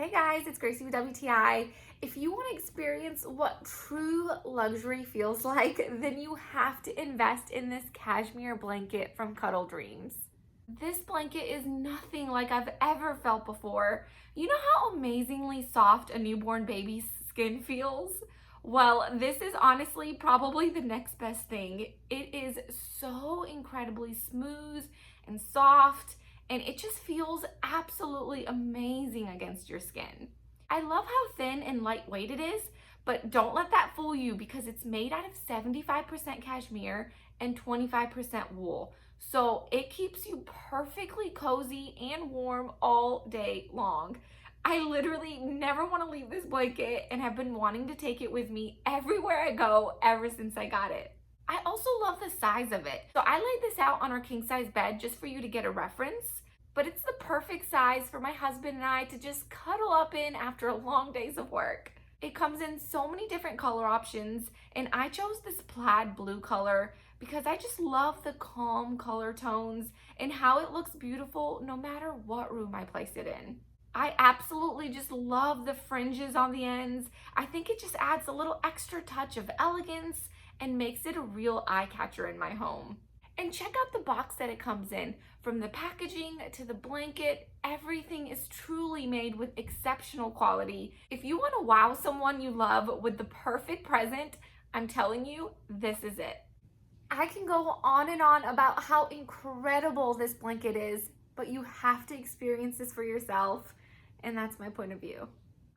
Hey guys, it's Gracie with WTI. If you want to experience what true luxury feels like, then you have to invest in this cashmere blanket from Cuddle Dreams. This blanket is nothing like I've ever felt before. You know how amazingly soft a newborn baby's skin feels? Well, this is honestly probably the next best thing. It is so incredibly smooth and soft, and it just feels absolutely amazing against your skin. I love how thin and lightweight it is, but don't let that fool you because it's made out of 75% cashmere and 25% wool. So it keeps you perfectly cozy and warm all day long. I literally never want to leave this blanket and have been wanting to take it with me everywhere I go ever since I got it. I also love the size of it. So I laid this out on our king size bed just for you to get a reference, but it's the perfect size for my husband and I to just cuddle up in after long days of work. It comes in so many different color options, and I chose this plaid blue color because I just love the calm color tones and how it looks beautiful no matter what room I place it in. I absolutely just love the fringes on the ends. I think it just adds a little extra touch of elegance and makes it a real eye catcher in my home. And check out the box that it comes in. From the packaging to the blanket, everything is truly made with exceptional quality. If you want to wow someone you love with the perfect present, I'm telling you, this is it. I can go on and on about how incredible this blanket is, but you have to experience this for yourself, and that's my point of view.